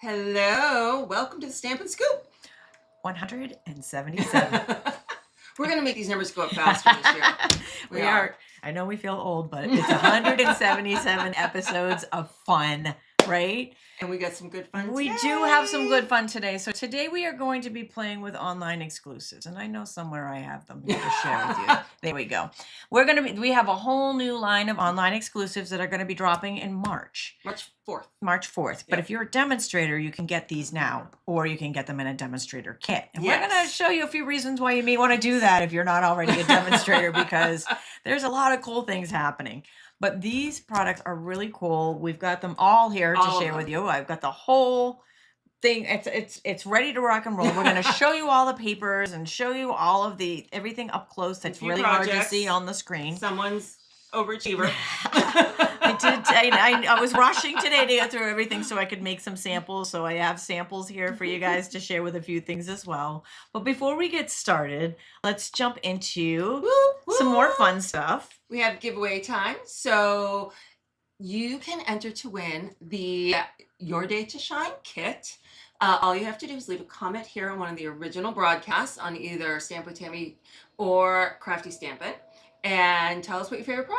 Hello, welcome to the Stampin' Scoop. 177. We're going to make these numbers go up faster this year. We are. I know we feel old, but it's 177 episodes of fun, right? And we got some good fun We today. do have some good fun today. So today we are going to be playing with online exclusives. And I know somewhere I have them here to share with you. There we go. We have a whole new line of online exclusives that are going to be dropping in March. March 4th. But if you're a demonstrator, you can get these now, or you can get them in a demonstrator kit. And we're going to show you a few reasons why you may want to do that if you're not already a demonstrator, because there's a lot of cool things happening. But these products are really cool. We've got them all here to share with you. I've got the whole thing. It's ready to rock and roll. We're going to show you all the papers and show you all of everything up close that's really hard to see on the screen. Someone's overachiever. I was rushing today to get through everything so I could make some samples. So I have samples here for you guys to share with a few things as well. But before we get started, let's jump into some more fun stuff. We have giveaway time. So you can enter to win the Your Day to Shine kit. All you have to do is leave a comment here on one of the original broadcasts on either Stamp with Tami or Crafty Stampin', and tell us what your favorite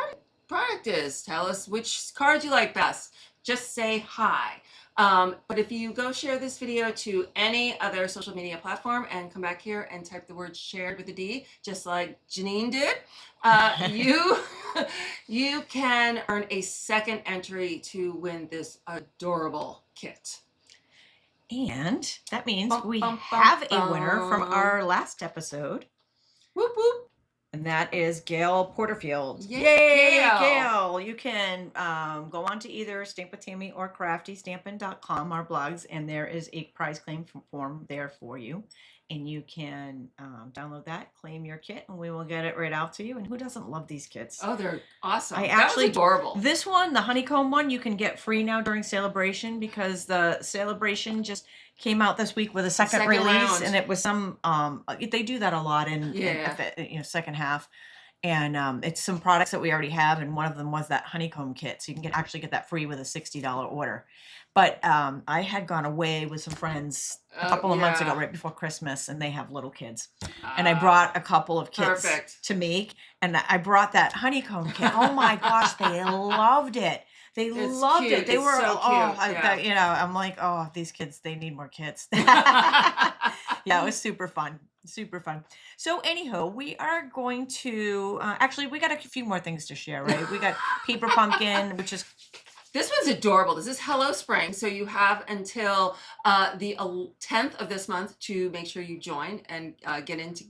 product is. Tell us which card you like best. Just say hi. But if you go share this video to any other social media platform and come back here and type the word shared with a D, just like Janine did, you can earn a second entry to win this adorable kit. And that means we have a winner from our last episode. Whoop, whoop. And that is Gail Porterfield. Yay, Gail! You can go on to either Stamp with Tami or CraftyStampin.com, our blogs, and there is a prize claim form there for you. And you can download that, claim your kit, and we will get it right out to you. And who doesn't love these kits? Oh, they're awesome. That was adorable. This one, the honeycomb one, you can get free now during Celebration, because the Celebration just came out this week with a second release round. And it was some they do that a lot in second half, and it's some products that we already have, and one of them was that honeycomb kit, so you can actually get that free with a $60 order. But I had gone away with some friends a couple of months ago, right before Christmas, and they have little kids, and I brought a couple of kits to make, and I brought that honeycomb kit. Oh my gosh, they loved it. They loved it. They were so cute. I'm like, oh, these kids, they need more kits. Yeah, it was super fun. Super fun. So anyhow, we are going to actually, we got a few more things to share, right? We got Paper Pumpkin, which is this one's adorable. This is Hello Spring. So you have until the 10th of this month to make sure you join and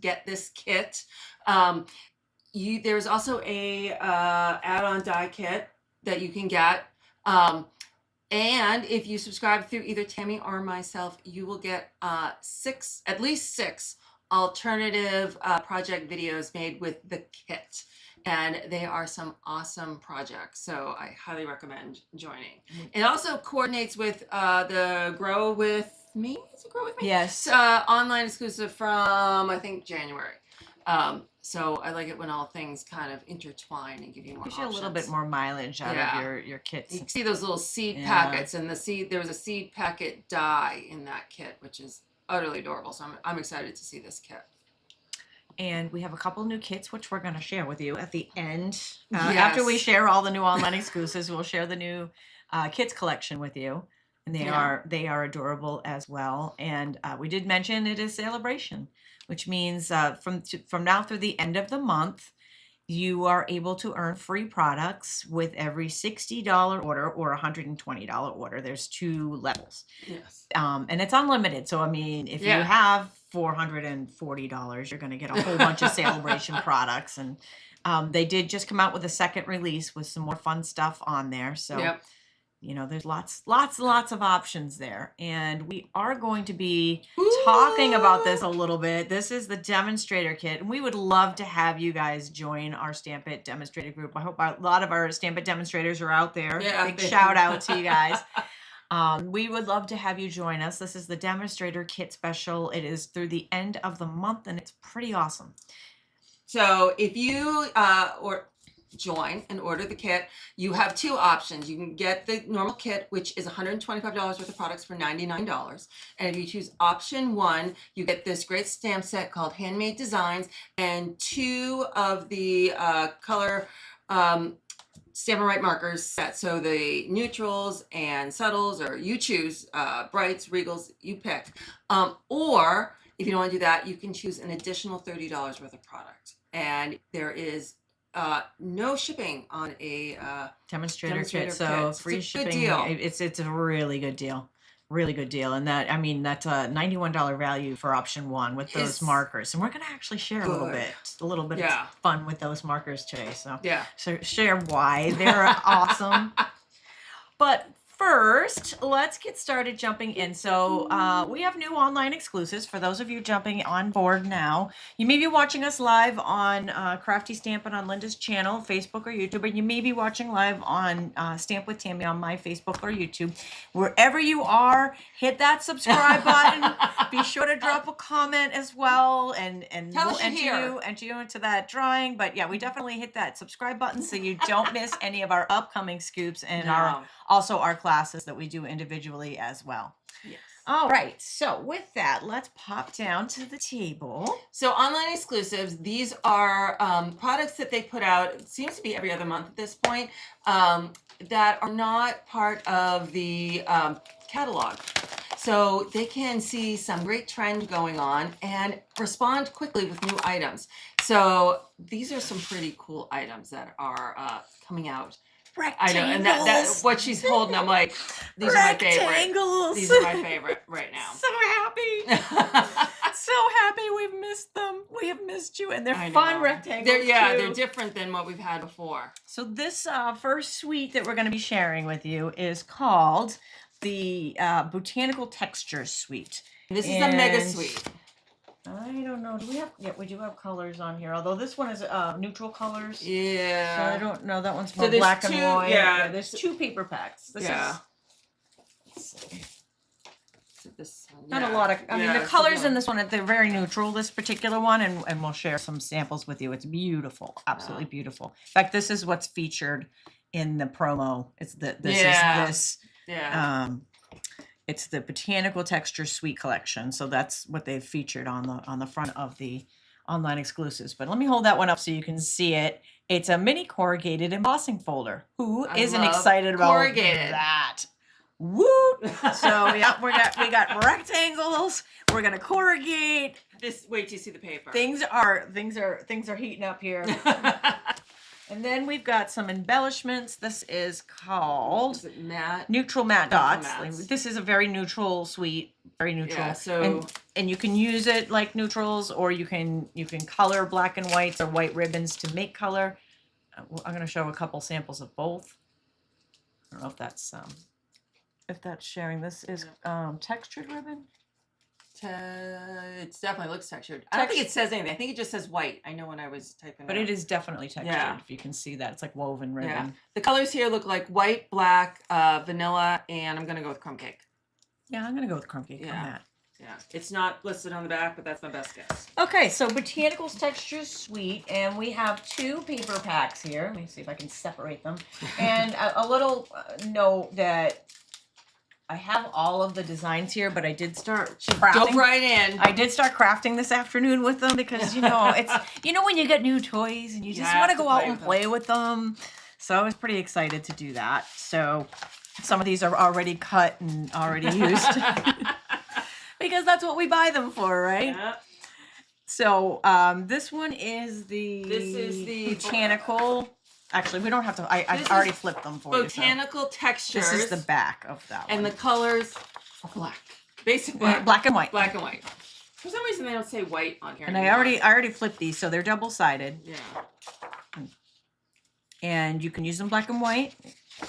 get this kit. There's also a add-on die kit that you can get. And if you subscribe through either Tami or myself, you will get at least six alternative project videos made with the kit. And they are some awesome projects, so I highly recommend joining. It also coordinates with the Grow With Me. Is it Grow With Me? Yes. Online exclusive from, I think, January. So I like it when all things kind of intertwine and give you more options. Gives you a little bit more mileage out of your kits. You can see those little seed packets, and there was a seed packet die in that kit, which is utterly adorable. So I'm excited to see this kit. And we have a couple new kits, which we're going to share with you at the end. After we share all the new online exclusives, we'll share the new kits collection with you. And they are adorable as well. And we did mention it is Celebration, which means from now through the end of the month, you are able to earn free products with every $60 order or $120 order. There's 2 levels. Yes. And it's unlimited. So, I mean, if you have $440, you're going to get a whole bunch of Celebration products. And they did just come out with a second release with some more fun stuff on there. So, there's lots of options there. And we are going to be talking about this a little bit. This is the demonstrator kit. And we would love to have you guys join our Stamp It demonstrator group. I hope a lot of our Stamp It demonstrators are out there. Big shout out to you guys. We would love to have you join us. This is the demonstrator kit special. It is through the end of the month, and it's pretty awesome. So if you join and order the kit, you have two options. You can get the normal kit, which is $125 worth of products for $99. And if you choose option 1, you get this great stamp set called Handmade Designs and 2 of the color Stampin' Up markers set. So the neutrals and subtles, or you choose brights, regals, you pick. Or if you don't want to do that, you can choose an additional $30 worth of product. And there is no shipping on a demonstrator kit. So kit. free It's a shipping. good deal. It's a really good deal. Really good deal. And that, I mean, that's a $91 value for option 1 with those markers. And we're going to actually share a little bit of fun with those markers today. So share why they're awesome. But first, let's get started jumping in. So we have new online exclusives for those of you jumping on board now. You may be watching us live on Crafty Stampin' on Linda's channel, Facebook or YouTube, or you may be watching live on Stamp with Tami on my Facebook or YouTube. Wherever you are, hit that subscribe button. Be sure to drop a comment as well, and we'll enter you into that drawing. But yeah, we definitely hit that subscribe button so you don't miss any of our upcoming scoops and also our classes that we do individually as well. Yes. All right. So with that, let's pop down to the table. So online exclusives, these are products that they put out, it seems to be every other month at this point, that are not part of the catalog. So they can see some great trend going on and respond quickly with new items. So these are some pretty cool items that are coming out. Rectangles. I know, and that's what she's holding. I'm like, these are my favorite. These are my favorite right now. So happy. So happy we've missed them. We have missed you. And they're fun rectangles. They're different than what we've had before. So this first suite that we're going to be sharing with you is called the Botanical Texture Suite. This is a mega suite. I don't know. Do we have? Yeah, we do have colors on here. Although this one is neutral colors. Yeah. So I don't know. That one's more black and white. Yeah. There's 2 paper packs. This is not a lot of. I mean, the colors in this one, they're very neutral. This particular one, and we'll share some samples with you. It's beautiful, absolutely beautiful. In fact, this is what's featured in the promo. It's this. It's the Botanical Texture Suite collection. So that's what they've featured on the front of the online exclusives. But let me hold that one up so you can see it. It's a mini corrugated embossing folder. Who isn't excited about that? Woo! So yeah, we got rectangles. We're gonna corrugate. Wait till you see the paper. Things are heating up here. And then we've got some embellishments. This is called Neutral Matte Dots. This is a very neutral suite, very neutral. Yeah, so and you can use it like neutrals, or you can color black and whites or white ribbons to make color. I'm going to show a couple samples of both. I don't know if that's sharing. This is textured ribbon. It definitely looks textured. I don't think it says anything. I think it just says white. I know when I was typing. But it is definitely textured. If you can see that, it's like woven ribbon. Yeah. The colors here look like white, black, vanilla, and I'm gonna go with crumb cake. Yeah, I'm gonna go with crumb cake on that. Yeah, it's not listed on the back, but that's my best guess. Okay, so Botanical's Texture Suite, and we have 2 paper packs here. Let me see if I can separate them. And a little note that I have all of the designs here, but I did start crafting. Jump right in. I did start crafting this afternoon with them because, it's, when you get new toys and you just want to go out and play with them. So I was pretty excited to do that. So some of these are already cut and already used because that's what we buy them for, right? Yeah. So this one is the Botanical. Actually, we don't have to. I already flipped them for you. Botanical Textures. This is the back of that one. And the colors are black. Basically. Black and white. Black and white. For some reason, they don't say white on here. And I already flipped these, so they're double-sided. Yeah. And you can use them black and white,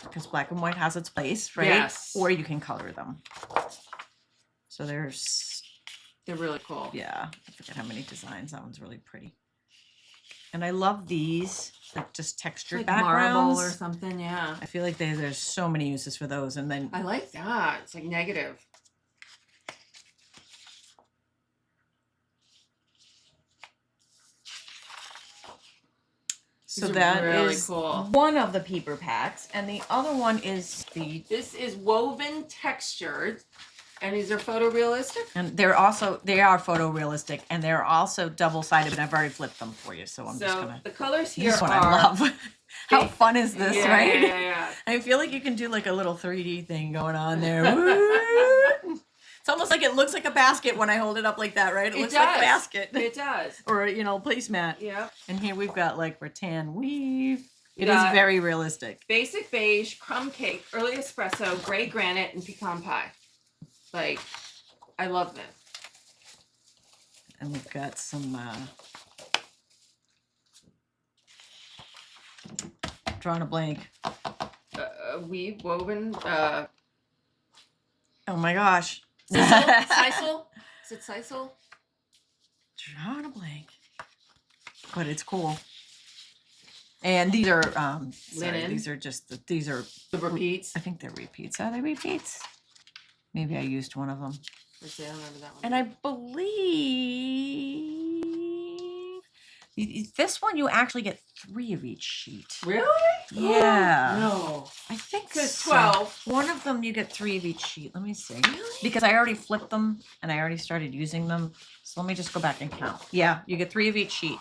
because black and white has its place, right? Yes. Or you can color them. So they're really cool. Yeah. I forget how many designs. That one's really pretty. And I love these, like just textured like backgrounds. Marble or something, yeah. I feel like there's so many uses for those. And then I like that. It's like negative. So These are that really is cool. one of the paper packs, and the other one is This is woven textured, and these are photorealistic. And they are photorealistic, and they're also double-sided, but I've already flipped them for you, so I'm just gonna. The colors here This one are. I love. How fun is this, Yeah, right? yeah. I feel like you can do like a little 3D thing going on there. It's almost like it looks like a basket when I hold it up like that, right? It looks like a basket. It does. Or, placemat. Yeah. And here we've got like rattan weave. It is very realistic. Basic beige, crumb cake, early espresso, gray granite, and pecan pie. Like, I love this. And we've got some drawing a blank. Weave, woven, oh my gosh. sisal? Is it sisal? Drawing a blank. But it's cool. And these are linen. These are these are the repeats. I think they're repeats. Are they repeats? Maybe I used one of them. Let's see, I don't remember that one. And I believe this one you actually get 3 of each sheet. Really? Yeah. No. I think it's 12. One of them you get 3 of each sheet. Let me see. Really? Because I already flipped them and I already started using them. So let me just go back and count. Yeah, you get 3 of each sheet.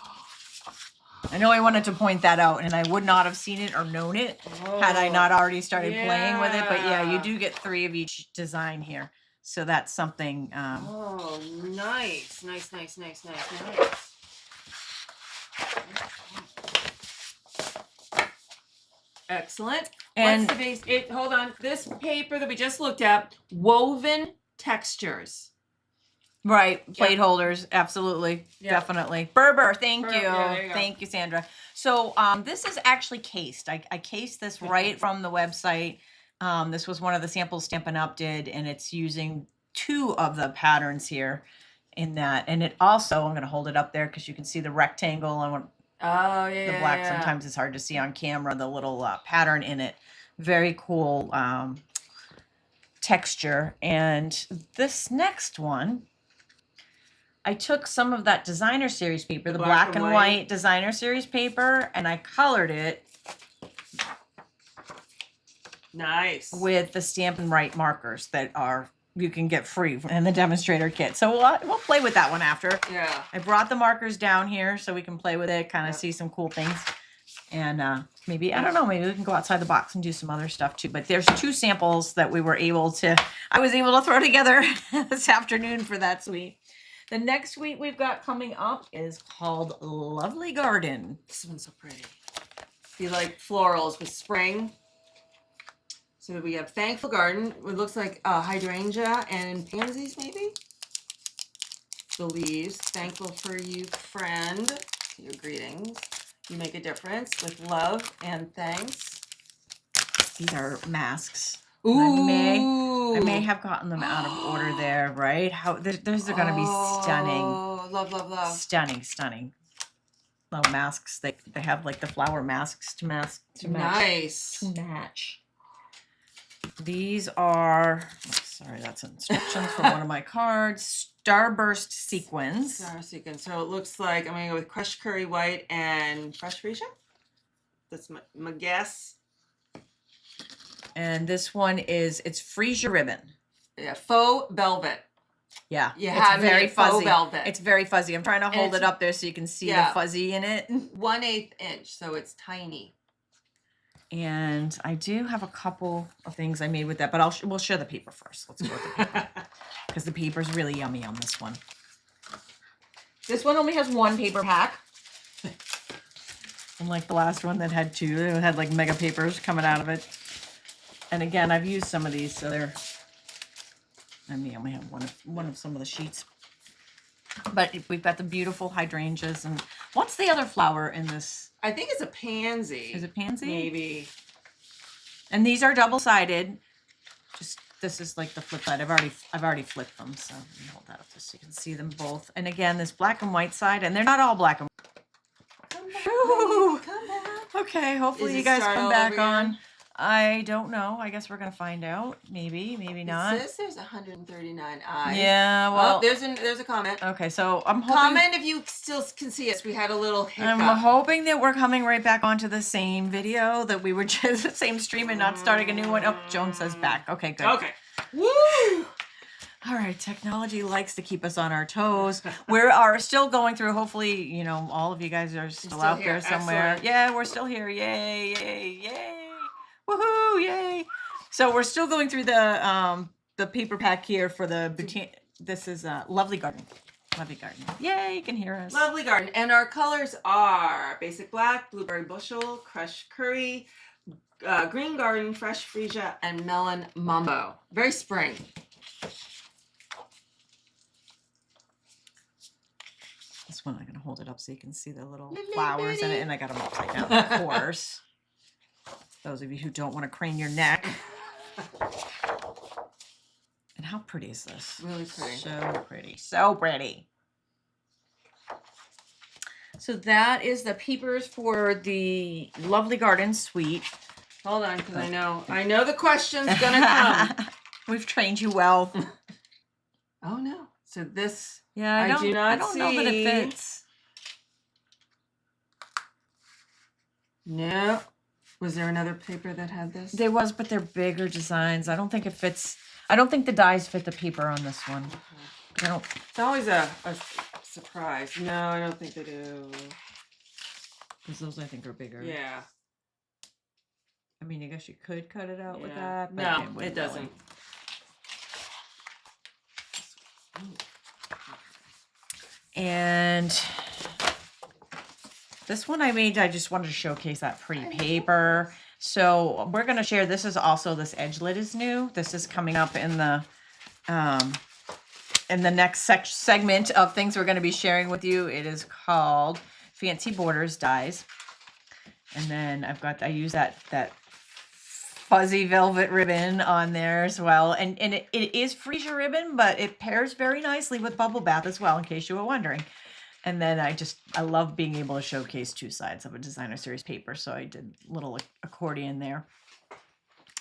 I know I wanted to point that out, and I would not have seen it or known it had I not already started playing with it. But yeah, you do get 3 of each design here. So that's something. Oh, nice. Excellent. And what's the base? Hold on. This paper that we just looked at, woven textures. Right, plate holders, absolutely, definitely. Berber, thank you. Yeah, Thank you, Sandra. So this is actually cased. I cased this right from the website. This was one of the samples Stampin' Up did, and it's using 2 of the patterns here in that. And it also, I'm going to hold it up there because you can see the rectangle and the black. Sometimes it's hard to see on camera, the little pattern in it. Very cool texture. And this next one, I took some of that designer series paper, the black and white designer series paper, and I colored it. Nice. With the Stampin' Right markers that you can get free in the demonstrator kit. So we'll play with that one after. Yeah. I brought the markers down here so we can play with it, kind of see some cool things. And maybe, I don't know, maybe we can go outside the box and do some other stuff too. But there's 2 samples that I was able to throw together this afternoon for that suite. The next suite we've got coming up is called Lovely Garden. This one's so pretty. If you like florals with spring. So we have Thankful Garden. It looks like hydrangea and pansies, maybe? The leaves. Thankful for you, friend. Your greetings. You make a difference with love and thanks. These are masks. Ooh. I may have gotten them out of order there, right? Those are going to be stunning. Oh, love. Stunning. Little masks. They have like the flower masks to match. Nice. To match. These are, sorry, that's instructions for one of my cards. Starburst sequins. So it looks like I'm going to go with crushed curry white and fresh freesia. That's my guess. And this one it's freesia ribbon. Yeah, faux velvet. Yeah, it's very fuzzy. Faux velvet. It's very fuzzy. I'm trying to hold it up there so you can see the fuzzy in it. 1/8 inch, so it's tiny. And I do have a couple of things I made with that, but we'll share the paper first. Let's go with the paper because the paper's really yummy on this one. This one only has 1 paper pack. Unlike the last one that had 2, it had like mega papers coming out of it. And again, I've used some of these, so I only have one of some of the sheets. But we've got the beautiful hydrangeas. And what's the other flower in this? I think it's a pansy. Is it pansy? Maybe. And these are double-sided. This is like the flip side. I've already flipped them, so let me hold that up just so you can see them both. And again, this black and white side, and they're not all black and white. Come back. Okay, hopefully you guys come back on. I don't know. I guess we're gonna find out. Maybe, maybe not. It says there's 139 eyes. Yeah, well, there's a comment. Okay, so I'm hoping. Comment if you still can see us. We had a little hiccup. I'm hoping that we're coming right back onto the same video that we were just the same stream and not starting a new one. Oh, Joan says back. Okay, good. Okay. Woo! All right, technology likes to keep us on our toes. We are still going through. Hopefully, you know, all of you guys are still out here. there somewhere. Excellent. Yeah, we're still here. Yay, yay, yay. Woohoo, yay. So we're still going through the paper pack here for the this is Lovely Garden. Lovely Garden. Yay, you can hear us. Lovely Garden. And our colors are Basic Black, Blueberry Bushel, Crushed Curry, Green Garden, Fresh Freesia, and Melon Mumbo. Very spring. This one, I'm going to hold it up so you can see the little flowers in it. And I got them upside down, of course. Those of you who don't want to crane your neck. And how pretty is this? Really pretty. So pretty. So pretty. So that is the peepers for the Lovely Garden Suite. Hold on, because I know the question's going to come. We've trained you well. Oh, no. So this... Yeah, I don't know that it fits. No. Was there another paper that had this? There was, but they're bigger designs. I don't think it fits. I don't think the dies fit the paper on this one. I don't. It's always a surprise. No, I don't think they do. Because those I think are bigger. Yeah. I mean, I guess you could cut it out with that. But no, it doesn't. And this one I made, I just wanted to showcase that pretty paper. So we're going to share, this is also, this edge lid is new. This is coming up in the next segment of things we're going to be sharing with you. It is called Fancy Borders Dies. And then I use that fuzzy velvet ribbon on there as well. And it is freesia ribbon, but it pairs very nicely with Bubble Bath as well, in case you were wondering. And then I love being able to showcase two sides of a designer series paper. So I did a little accordion there.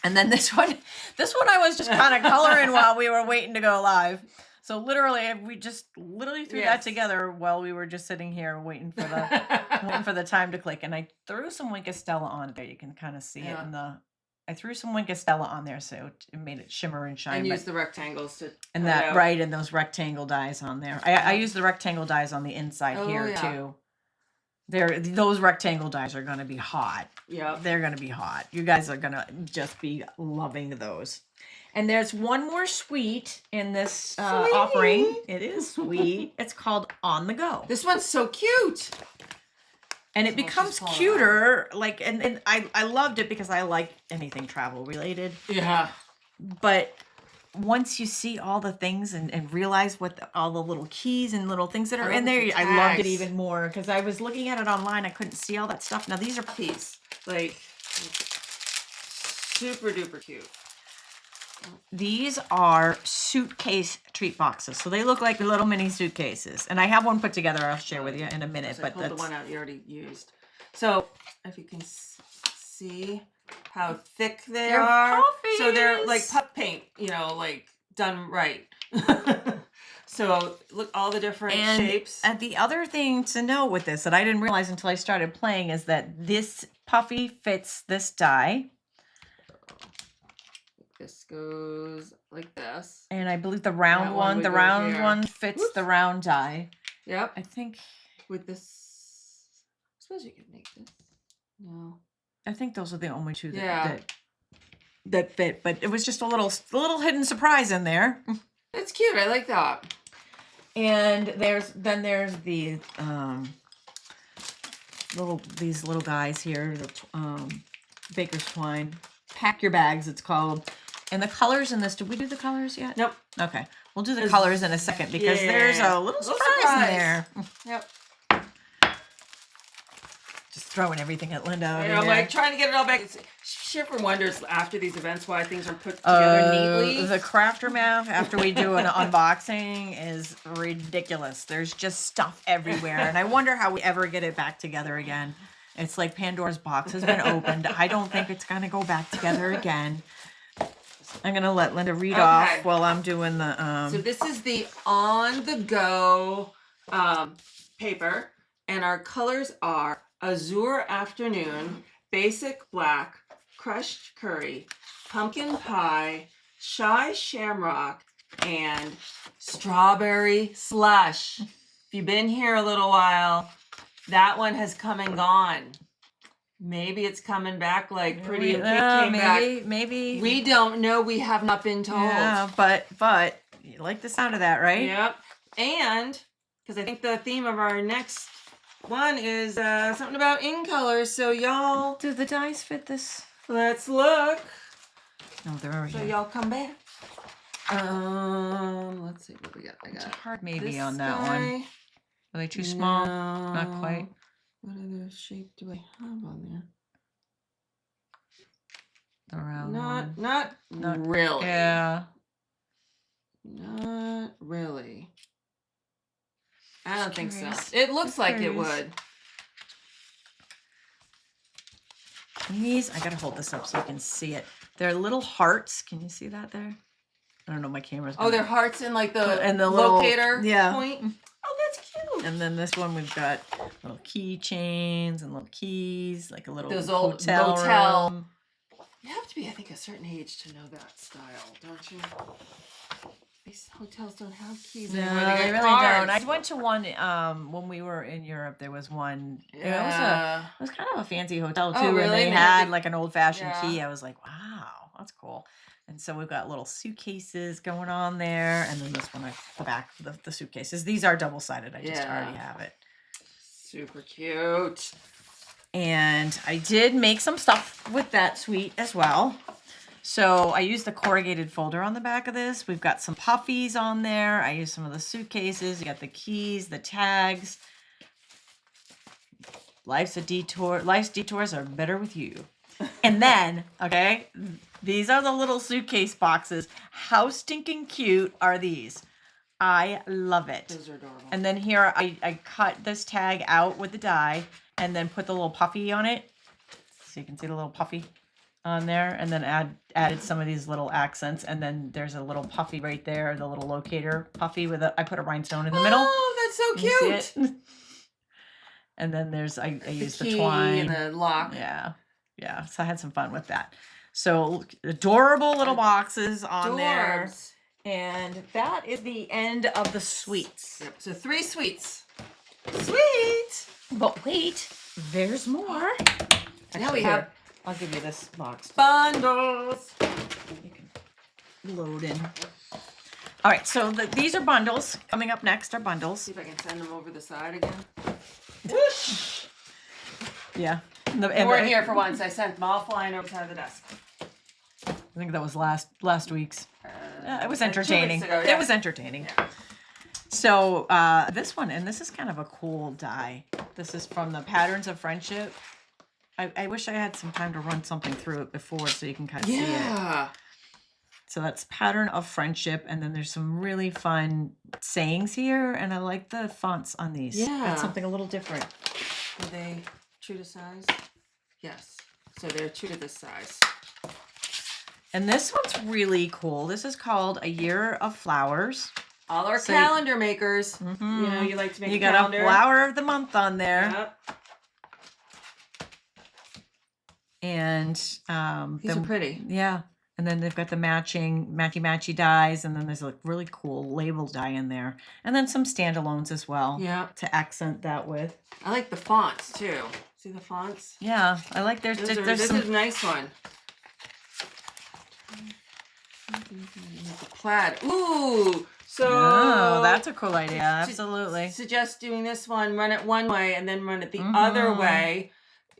And then this one I was just kind of coloring while we were waiting to go live. So literally, we just threw that together while we were just sitting here waiting for the time to click. And I threw some Wink Stella on there. You can kind of see it in the. I threw some Wink Stella on there, so it made it shimmer and shine. And use the rectangles to. And that right, and those rectangle dies on there. I use the rectangle dies on the inside too. Those rectangle dies are going to be hot. Yeah, they're going to be hot. You guys are going to just be loving those. And there's one more suite in this offering. It is sweet. It's called On the Go. This one's so cute. And it becomes cuter, like, and I loved it because I like anything travel related. Yeah. But once you see all the things and realize what all the little keys and little things that are in there, I loved it even more because I was looking at it online. I couldn't see all that stuff. Now these are keys, like super duper cute. These are suitcase treat boxes. So they look like little mini suitcases. And I have one put together I'll share with you in a minute. But that's the one out you already used. So if you can see how thick they're puffies. So they're like puff paint, like done right. So look, all the different shapes. And the other thing to know with this that I didn't realize until I started playing is that this puffy fits this die. This goes like this. And I believe the round one fits the round die. Yep. I think with this, I suppose you could make this. No. I think those are the only two that fit, but it was just a little hidden surprise in there. It's cute. I like that. And there's the these little guys here, the Baker's Twine. Pack Your Bags, it's called. And the colors in this, did we do the colors yet? Nope. Okay. We'll do the colors in a second because there's a little surprise in there. Yep. Just throwing everything at Linda. I'm like trying to get it all back. She ever wonders after these events why things are put together neatly. The crafter math after we do an unboxing is ridiculous. There's just stuff everywhere. And I wonder how we ever get it back together again. It's like Pandora's box has been opened. I don't think it's gonna go back together again. I'm gonna let Linda read off while I'm doing the So this is the on the go paper, and our colors are Azure Afternoon, Basic Black, Crushed Curry, Pumpkin Pie, Shy Shamrock, and Strawberry Slush. If you've been here a little while, that one has come and gone. Maybe it's coming back like Pretty and Pink came back. Maybe. We don't know. We have not been told. Yeah, but you like the sound of that, right? Yep. And because I think the theme of our next one is something about in colors. So y'all, do the dies fit this? Let's look. No, they're over here. So y'all come back. Let's see what we got. I got it's hard maybe this on that guy. one. Are they too small? No. Not quite. What other shape do I have on there? The round Not Not really. Yeah. Not really. I don't think so. Curious. It looks like Curious. it would. These, I gotta hold this up so you can see it. They're little hearts. Can you see that there? I don't know, my camera's Oh, they're hearts in like the little locator yeah. point. Oh, that's cute. And then this one we've got little keychains and little keys, like a little Those old hotel room. You have to be, I think, a certain age to know that style, don't you? These hotels don't have keys anymore. No, they really don't. I went to one when we were in Europe. There was one. Yeah. It was kind of a fancy hotel too, Oh, really? and they had like an old-fashioned Yeah. key. I was like, wow, that's cool. And so we've got little suitcases going on there, and then this one at the back of the suitcases. These are double-sided. I just already have it. Super cute. And I did make some stuff with that suite as well. So I used the corrugated folder on the back of this. We've got some puffies on there. I used some of the suitcases. You got the keys, the tags. Life's a detour. Life's detours are better with you. And then, okay, these are the little suitcase boxes. How stinking cute are these? I love it. Those are adorable. And then here I cut this tag out with the die and then put the little puffy on it. So you can see the little puffy on there, and then added some of these little accents, and then there's a little puffy right there, the little locator puffy with I put a rhinestone in the middle. Oh, that's so cute. And then there's I used the key twine and the lock. Yeah. So I had some fun with that. So adorable little boxes on there, and that is the end of the suites. Yep. So 3 suites. Sweet. But wait, there's more. Now we have. I'll give you this box. Bundles. You can load in. All right, so these are bundles. Coming up next are bundles. See if I can send them over the side again. Whoosh! Yeah. We weren't here for once. I sent them all flying over the side of the desk. I think that was last week's. It was entertaining. 2 weeks ago, yeah. It was entertaining. Yeah. So this one, and this is kind of a cool die. This is from the Patterns of Friendship. I wish I had some time to run something through it before so you can kind of see it. So that's Pattern of Friendship, and then there's some really fun sayings here, and I like the fonts on these. Yeah. That's something a little different. Are they true to size? Yes. So they're true to this size. And this one's really cool. This is called A Year of Flowers. All our calendar makers. Mm-hmm. You know, you like to make you a calendar. You got a flower of the month on there. Yep. And these are pretty. Yeah. And then they've got the matchy dies, and then there's a really cool label die in there. And then some standalones as well. Yeah. To accent that with. I like the fonts too. See the fonts? Yeah. I like there's this is a nice one. Plaid. Ooh. So that's a cool idea. Absolutely. Suggest doing this one, run it one way and then run it the other way.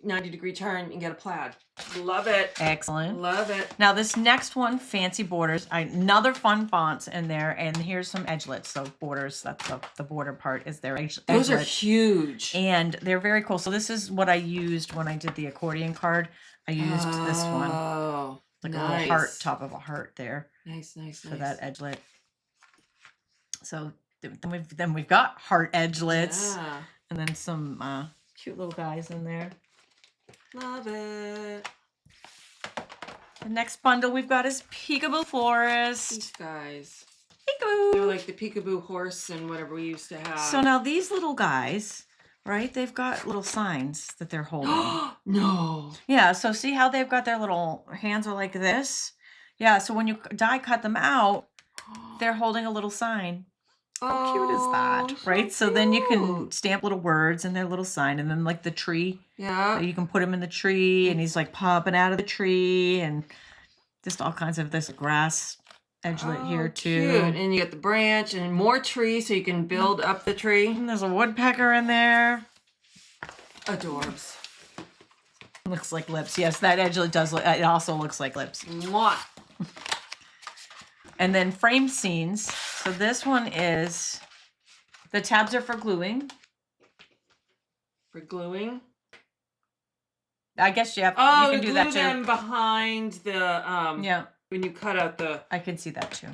90-degree turn and get a plaid. Love it. Excellent. Love it. Now this next one, fancy borders. Another fun fonts in there, and here's some edgelets. So borders, that's the border part is their edgelets. Those are huge. And they're very cool. So this is what I used when I did the accordion card. I used this one. Oh, like a little heart, top of a heart there. Nice. For that edgelet. So then we've got heart edgelets. Yeah. And then some cute little guys in there. Love it. The next bundle we've got is Peekaboo Forest. These guys. Peekaboo. They're like the peekaboo horse and whatever we used to have. So now these little guys, right? They've got little signs that they're holding. No. Yeah, so see how they've got their little hands are like this? Yeah, so when you die cut them out, they're holding a little sign. How cute is that? Right? So then you can stamp little words in their little sign, and then like the tree. Yeah. You can put him in the tree, and he's like popping out of the tree, and just all kinds of this grass edgelet here too. Cute. And you get the branch and more tree so you can build up the tree. And there's a woodpecker in there. Adorbs. Looks like lips. Yes, that edgelet does look, it also looks like lips. Mwah. And then frame scenes. So this one is, the tabs are for gluing. For gluing. I guess you have, Oh, you can do that too. them behind the Yeah, when you cut out the. I can see that too.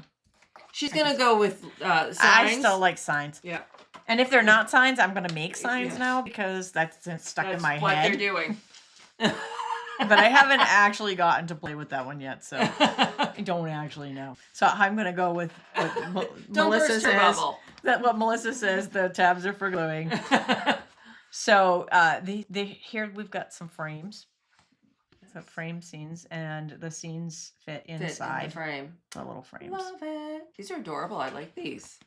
She's gonna go with signs. I still like signs. Yeah. And if they're not signs, I'm gonna make signs now because that's stuck in my what head. they're doing. But I haven't actually gotten to play with that one yet, so I don't actually know. So I'm gonna go with what Melissa says. That what Melissa says. The tabs are for gluing. So here we've got some frames. So frame scenes, and the scenes fit inside the frame. The little frames. Love it. These are adorable. I like these.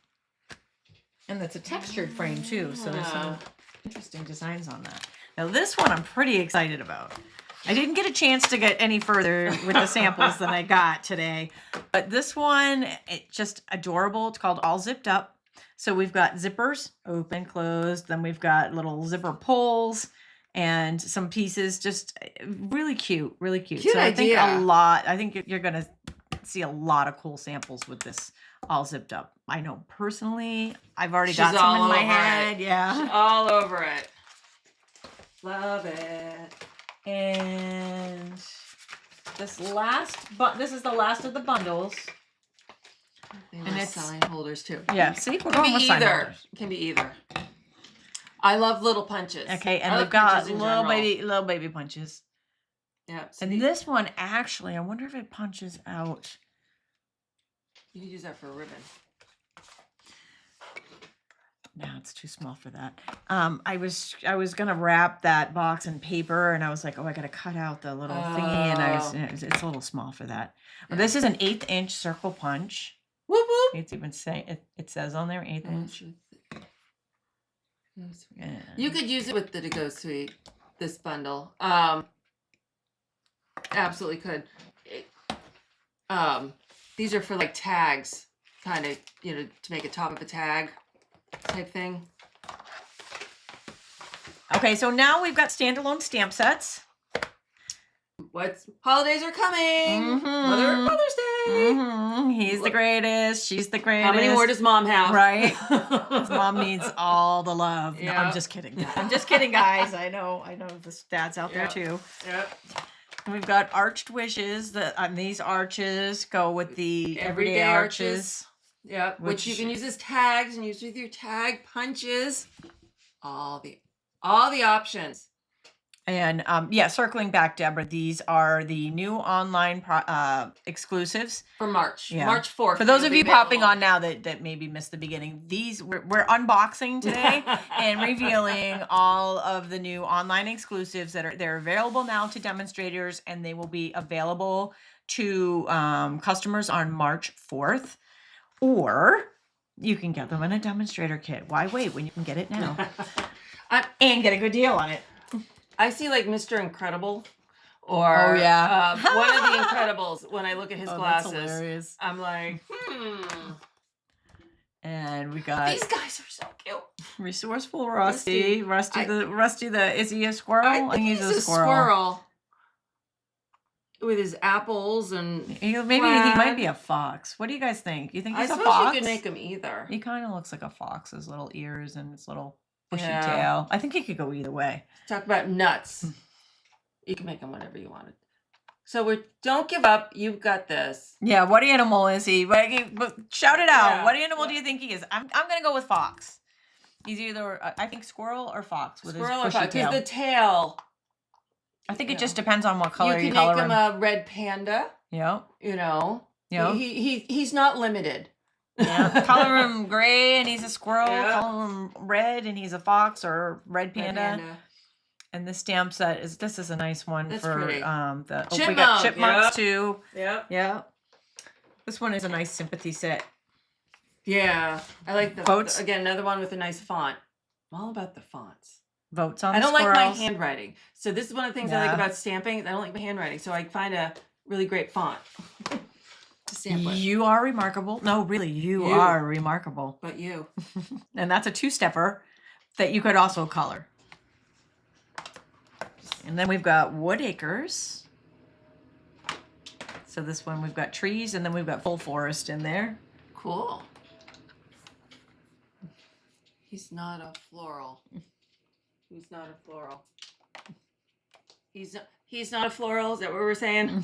And it's a textured frame too, so there's some interesting designs on that. Now this one I'm pretty excited about. I didn't get a chance to get any further with the samples than I got today, but this one, it's just adorable. It's called All Zipped Up. So we've got zippers, open, closed. Then we've got little zipper pulls and some pieces, just really cute, really cute. Cute so idea. I think you're going to see a lot of cool samples with this All Zipped Up. I know personally, I've already got some in my head. Yeah. She's all over it. Love it. And this is the last of the bundles. And it's sign holders too. Yeah, see, we're going with sign holders. It can be either. I love little punches. Okay, and we've got little baby punches. Yeah. And this one actually, I wonder if it punches out. You can use that for a ribbon. No, it's too small for that. I was gonna wrap that box in paper, and I was like, oh, I gotta cut out the little thingy, and it's a little small for that. Well, this is an 1/8 inch circle punch. Whoop whoop. It's even say it says on there 1/8 inch. Yeah. You could use it with the To-Go Suite. This bundle, absolutely could. These are for like tags, kind of, to make a top of a tag type thing. Okay, so now we've got standalone stamp sets. Holidays are coming. Mm-hmm. Mother's Day. Mm-hmm. He's the greatest. She's the greatest. How many more does Mom have? Right. His mom needs all the love. Yeah. No, I'm just kidding. I'm just kidding, guys. I know the dads out there too. Yep. And we've got arched wishes. These arches go with the everyday arches. Yep. Which you can use as tags and use with your tag punches. All the options. And circling back, Deborah, these are the new online exclusives for March. Yeah. March 4th. For those of you popping on now that maybe missed the beginning, these we're unboxing today and revealing all of the new online exclusives they're available now to demonstrators, and they will be available to customers on March 4th. Or you can get them in a demonstrator kit. Why wait when you can get it now? And get a good deal on it. I see like Mr. Incredible or one of the Incredibles when I look at his glasses. That's hilarious. I'm like, And we got these guys are so cute. Resourceful Rusty. Is he a squirrel? I think he's a squirrel. With his apples and he might be a fox. What do you guys think? You think he's a fox? I suppose you could make him either. He kind of looks like a fox. His little ears and his little bushy tail. I think he could go either way. Talk about nuts. You can make him whatever you wanted. So don't give up. You've got this. Yeah. What animal is he? Shout it out. Yeah. What animal do you think he is? I'm gonna go with fox. He's either I think squirrel or fox with his bushy tail. Because the tail I think it just depends on what color you you can color make him him. a red panda. Yep. You know, Yep. he's not limited. Yeah. Color him gray and he's a squirrel. Yep. Color him red and he's a fox or red panda. And this stamp set is a nice one. That's for pretty. We got chipmunks too. Yep. Yeah. This one is a nice sympathy set. Yeah, I like the votes. Again, another one with a nice font. I'm all about the fonts. Votes on. I don't like my handwriting, so this is one of the things I like about stamping. I don't like my handwriting, so I find a really great font to stamp with. You are remarkable. No, really, you are remarkable. But you. And that's a two-stepper that you could also color. And then we've got Wood Acres. So this one we've got trees, and then we've got full forest in there. Cool. He's not a floral. He's not a floral. He's not a floral. Is that what we're saying?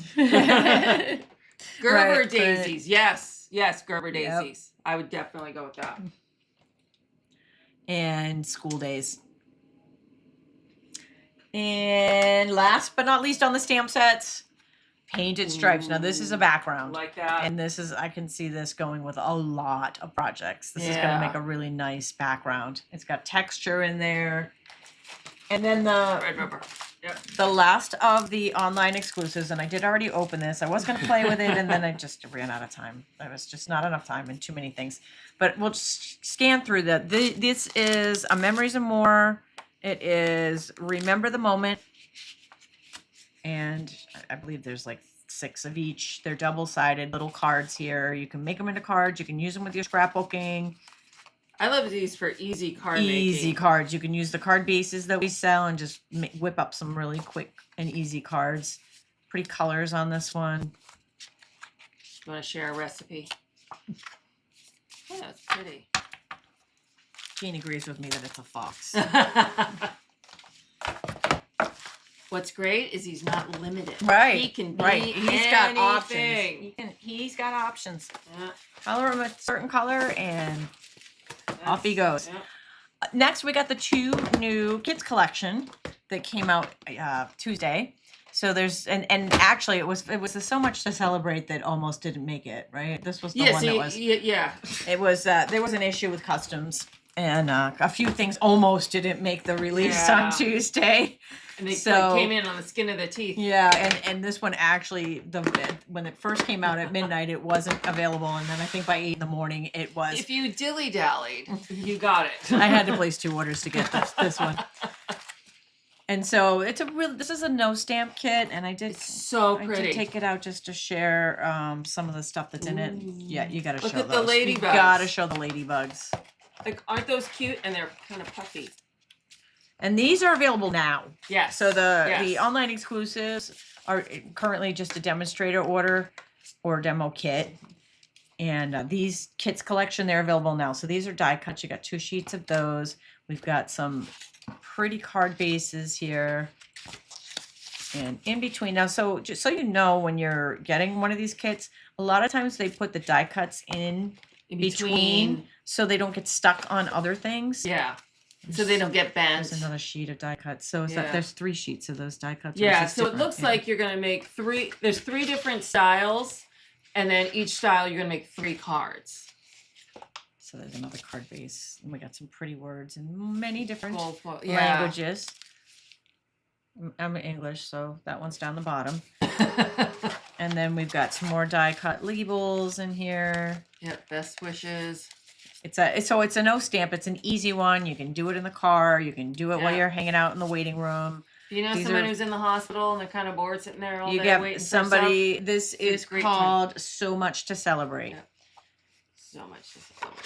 Gerber daisies. Yes. Yes, Gerber daisies. Yep. I would definitely go with that. And school days. And last but not least on the stamp sets, painted stripes. Now this is a background. Like that. And this is, I can see this going with a lot of projects. This is going to make a really nice background. It's got texture in there. And then the red rubber. Yep. The last of the online exclusives, and I did already open this. I was going to play with it, and then I just ran out of time. There was just not enough time and too many things. But we'll just scan through that. This is a Memories and More. It is Remember the Moment. And I believe there's like 6 of each. They're double-sided little cards here. You can make them into cards. You can use them with your scrapbooking. I love these for easy card making. Easy cards. You can use the card bases that we sell and just whip up some really quick and easy cards. Pretty colors on this one. You want to share a recipe? Yeah, it's pretty. Jean agrees with me that it's a fox. What's great is he's not limited. Right. He can be He's got options. He's got options. Yeah. Color him a certain color and off he goes. Yeah. Next, we got the 2 new kids collection that came out Tuesday. So there's and actually it was so much to celebrate that almost didn't make it. Right. This was the one that was. Yeah. It was there was an issue with customs. And a few things almost didn't make the release on Tuesday. And they came in on the skin of the teeth. Yeah, and this one actually, when it first came out at midnight, it wasn't available. And then I think by 8 in the morning, it was. If you dilly-dallied, you got it. I had to place 2 orders to get this one. And so this is a no stamp kit. And it's so pretty. I did take it out just to share some of the stuff that's in it. Yeah, you got to show those. Look at the ladybugs. You got to show the ladybugs. Like, aren't those cute? And they're kind of puffy. And these are available now. Yes. So the online exclusives are currently just a demonstrator order or demo kit. And these kits collection, they're available now. So these are die cuts. You got 2 sheets of those. We've got some pretty card bases here. And in between now, so just so you know, when you're getting one of these kits, a lot of times they put the die cuts in between so they don't get stuck on other things. Yeah. So they don't get bent. There's another sheet of die cuts. So there's 3 sheets of those die cuts. Yeah. So it looks like you're going to make 3. There's 3 different styles. And then each style you're going to make 3 cards. So there's another card base. And we got some pretty words in many different yeah. languages. I'm English, so that one's down the bottom. And then we've got some more die cut labels in here. Yep, best wishes. It's a no stamp. It's an easy one. You can do it in the car. You can do it while you're hanging out in the waiting room. You know, someone who's in the hospital and they're kind of bored sitting there all day waiting for somebody. stuff? This is called So Much to Celebrate. Yep. So much to celebrate.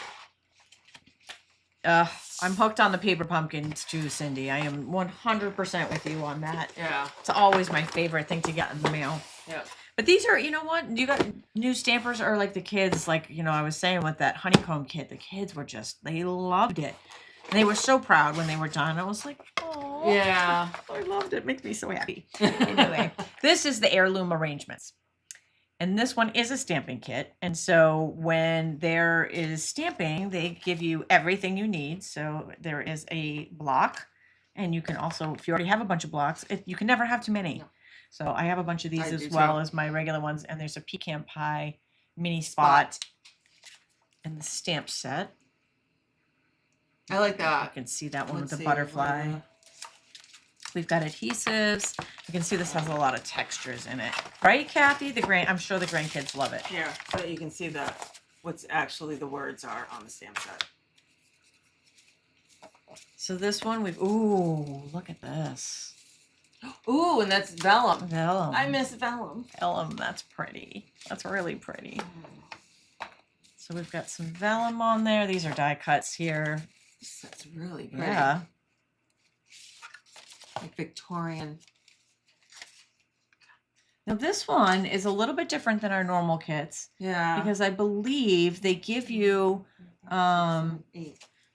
I'm hooked on the paper pumpkins too, Cindy. I am 100% with you on that. Yeah. It's always my favorite thing to get in the mail. Yeah. But these are, you know what? You got new stampers are like the kids, like, you know, I was saying with that honeycomb kit, the kids were they loved it. And they were so proud when they were done. I was like, oh, yeah, I loved it. It makes me so happy. Anyway, this is the heirloom arrangements. And this one is a stamping kit. And so when there is stamping, they give you everything you need. So there is a block And you can also, if you already have a bunch of blocks, you can never have too many. No. So I have a bunch of these I as do well too. as my regular ones. And there's a pecan pie mini spot in the stamp set. I like You that. can see that one Let's with the see, butterfly. what We've got adhesives. You can see this has a lot of textures in it. Right, Kathy? I'm sure the grandkids love it. Here, so that you can see what's actually the words are on the stamp set. So this one ooh, look at this. Ooh, and that's vellum. Vellum. I miss vellum. Vellum, that's pretty. That's really pretty. So we've got some vellum on there. These are die cuts here. That's really pretty. Yeah. Like Victorian. Now this one is a little bit different than our normal kits. Yeah. Because I believe they give you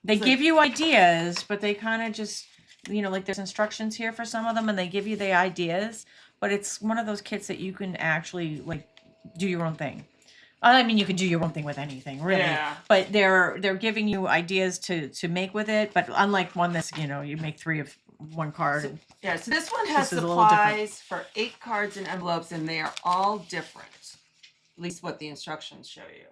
they So- give you ideas, but they kind of just, like there's instructions here for some of them and they give you the ideas, but it's one of those kits that you can actually like do your own thing. I mean, you can do your own thing with anything, really. Yeah. But they're giving you ideas to make with it. But unlike one that's, you make 3 of one card. So, yeah, so this one has This is a little different. supplies for 8 cards and envelopes, and they are all different. At least what the instructions show you.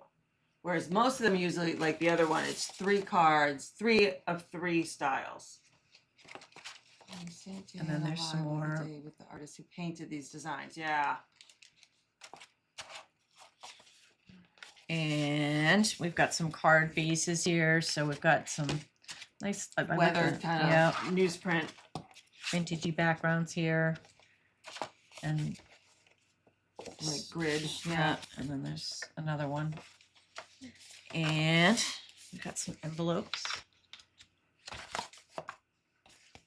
Whereas most of them usually, like the other one, it's 3 cards, 3 of 3 styles. And then there's some more. With the artist who painted these designs, yeah. And we've got some card bases here. So we've got some nice Weathered kind of newsprint. Vintagey backgrounds here. And Like grid. yeah. And then there's another one. And we've got some envelopes.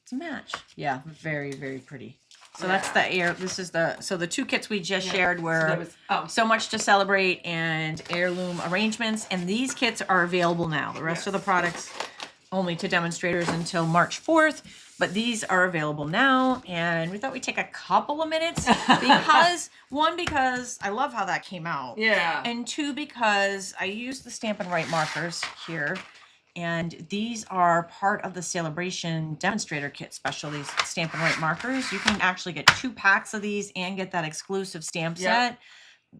It's a match. Yeah, very, very pretty. So that's the this is so the 2 kits we just shared were So Much to Celebrate and Heirloom Arrangements. And these kits are available now. The rest of the products only to demonstrators until March 4th. But these are available now. And we thought we'd take a couple of minutes because I love how that came out. Yeah. And 2, because I used the Stampin' Right markers here. And these are part of the Celebration Demonstrator Kit special, these Stampin' Right markers. You can actually get 2 packs of these and get that exclusive stamp set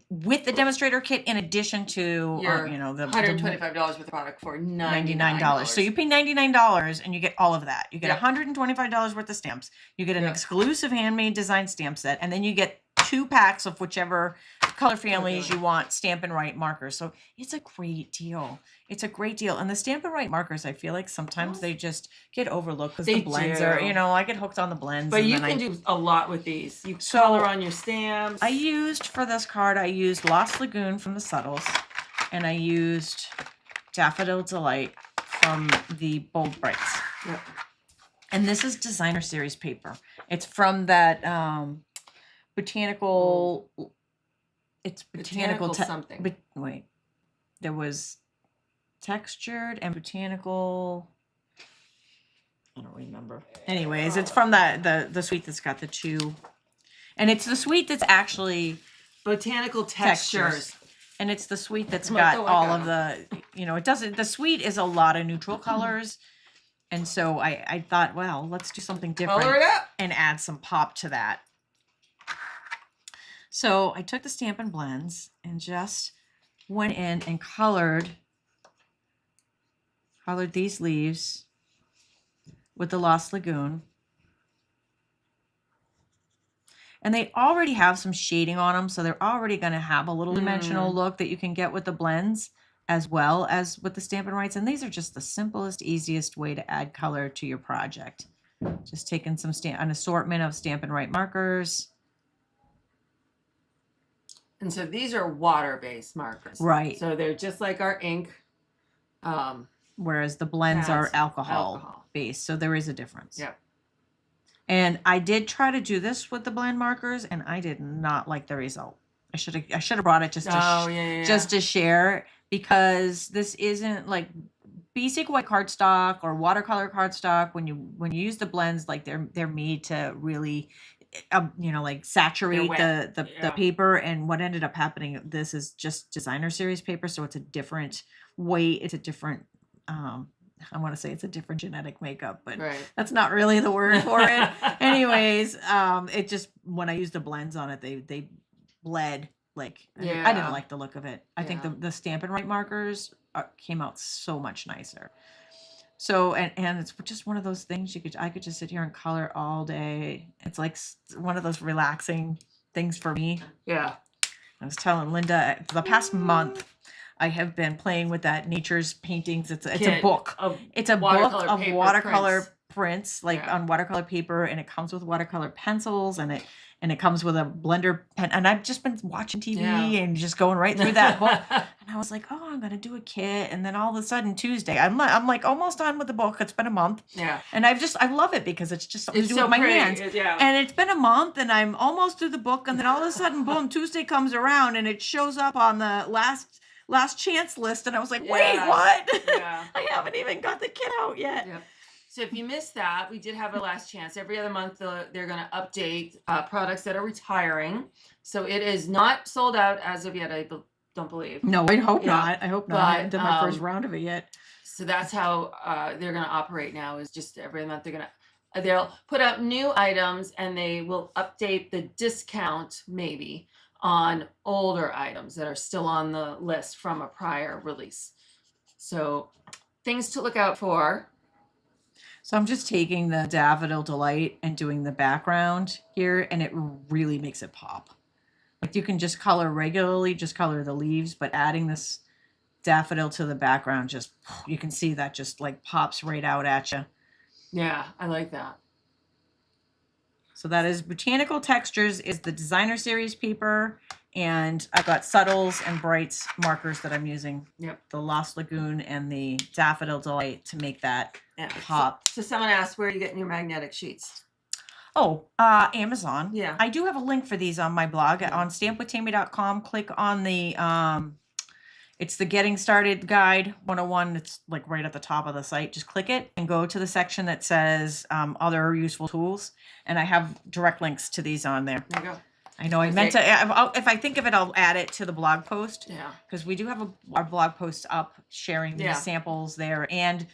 with the Demonstrator Kit in addition to, the $125 worth of product for $99. So you pay $99 and you get all of that. You get $125 worth of stamps. You get an exclusive handmade design stamp set, and then you get 2 packs of whichever color families you want Stampin' Right markers. So it's a great deal. It's a great deal. And the Stampin' Right markers, I feel like sometimes they just get overlooked because the blends are, I get hooked on the blends. But you can do a lot with these. You color on your stamps. For this card, I used Lost Lagoon from the Subtles, and I used Daffodil Delight from the Bold Brights. Yep. And this is designer series paper. It's from that Botanical. It's Botanical something. But wait, there was textured and Botanical. I don't remember. Anyways, it's from the suite that's got the 2, and it's the suite that's actually Botanical textures. And it's the suite that's got all of the, it doesn't. The suite is a lot of neutral colors, and so I thought, well, let's do something different Color it up and add some pop to that. So I took the Stampin' Blends and just went in and colored these leaves with the Lost Lagoon. And they already have some shading on them, so they're already going to have a little dimensional look that you can get with the blends as well as with the Stampin' Rights. And these are just the simplest, easiest way to add color to your project. Just taking an assortment of Stampin' Right markers. And so these are water-based markers. Right. So they're just like our ink. Whereas the blends are alcohol based. So there is a difference. Yep. And I did try to do this with the blend markers, and I did not like the result. I should have brought it just to share, because this isn't like basic white cardstock or watercolor cardstock. When you use the blends, like they're made to really like saturate the paper. And what ended up happening, this is just designer series paper, so it's a different weight, it's a different I want to say it's a different genetic makeup, but Right. that's not really the word for it. Anyways, it just, when I used the blends on it, they bled. Like, I didn't Yeah. like the look of it. I think Yeah. the Stampin' Right markers came out so much nicer. So, and it's just one of those things I could just sit here and color all day. It's like one of those relaxing things for me. Yeah. I was telling Linda, the past month, I have been playing with that Nature's Paintings. It's a book. It's a book of watercolor prints, like on watercolor paper, and it comes with watercolor pencils, and it comes with a blender pen. And I've just been watching TV and just going right through that book. And I was like, oh, I'm gonna do a kit. And then all of a sudden Tuesday, I'm like almost done with the book. It's been a month. Yeah. And I love it because it's just something to do with my hands. Yeah. And it's been a month, and I'm almost through the book, and then all of a sudden, boom, Tuesday comes around, and it shows up on the last chance list, and I was like, wait, what? Yeah. I haven't even got the kit out yet. Yep. So if you missed that, we did have a last chance. Every other month, they're going to update products that are retiring. So it is not sold out as of yet, I don't believe. No, I hope not. I hope not. I haven't done my first But, round of it yet. So that's how they're going to operate now, is just every month they'll put out new items, and they will update the discount maybe on older items that are still on the list from a prior release. So things to look out for. So I'm just taking the Daffodil Delight and doing the background here, and it really makes it pop. Like, you can just color regularly, just color the leaves, but adding this daffodil to the background, just, you can see that just like pops right out at you. Yeah, I like that. So that is Botanical Textures is the designer series paper, and I've got Subtles and Brights markers that I'm using. Yep. The Lost Lagoon and the Daffodil Delight to make that pop. So someone asked, where are you getting your magnetic sheets? Oh, Amazon. Yeah. I do have a link for these on my blog on stampwithtami.com. Click on the it's the Getting Started Guide 101. It's like right at the top of the site. Just click it and go to the section that says other useful tools. And I have direct links to these on there. There you go. I know I meant to, if I think of it, I'll add it to the blog post. Yeah. Because we do have our blog post up sharing these samples there, and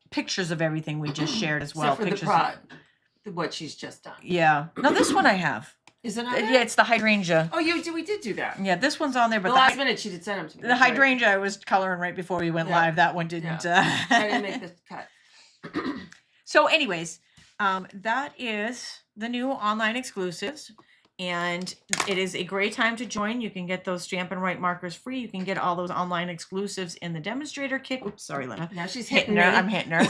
pictures of everything we just shared as well. Except for what she's just done. Yeah. No, this one I have. Is it on there? Yeah, it's the hydrangea. Oh, we did do that. Yeah, this one's on there, but the last minute she did send them to me. The hydrangea I was coloring right before we went live. That one didn't. I didn't make the cut. So, anyways, that is the new online exclusives, and it is a great time to join. You can get those Stampin' Right markers free. You can get all those online exclusives in the demonstrator kit. Oops, sorry, Lena. Now she's hitting her. I'm hitting her.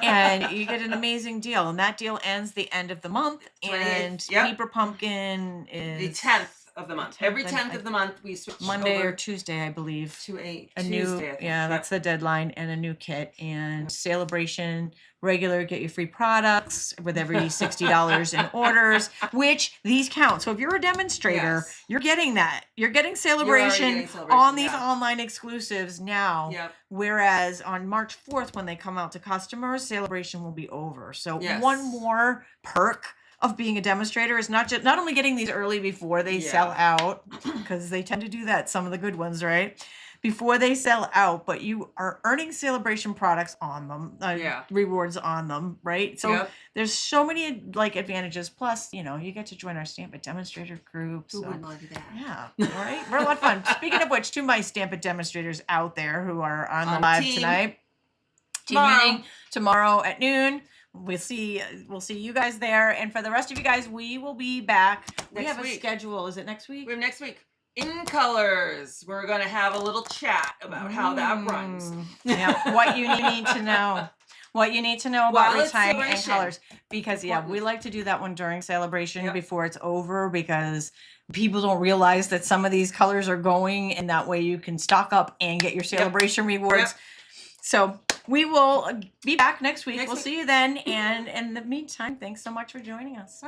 And you get an amazing deal, and that deal ends the end of the month. And Paper Pumpkin is the 10th of the month. Every 10th of the month we switch Monday or Tuesday, I believe, to a Tuesday, new. Yeah, that's the deadline, and a new kit. And Celebration regular, get your free products with every $60 in orders, which these count. So if you're a demonstrator, you're getting that. You're getting Celebration on these online exclusives now. Yep. Whereas on March 4th, when they come out to customers, Celebration will be over. So one more perk of being a demonstrator is not only getting these early before they sell out, because they tend to do that, some of the good ones, right? Before they sell out, but you are earning Celebration products on them, rewards on them, right? So there's so many like advantages. Plus, you get to join our Stamp It demonstrator group. Who wouldn't want to do that? Yeah, right? We're a lot of fun. Speaking of which, to my Stamp It demonstrators out there who are on the live tonight, team meeting tomorrow at noon. We'll see you guys there, and for the rest of you guys, we will be back. We have a schedule. Is it next week? We have next week. In Colors, we're going to have a little chat about how that runs. Yeah, what you need to know. What you need to know about retiring In Colors. Because, we like to do that one during Celebration before it's over, because people don't realize that some of these colors are going, and that way you can stock up and get your Celebration rewards. So we will be back next week. We'll see you then. And in the meantime, thanks so much for joining us.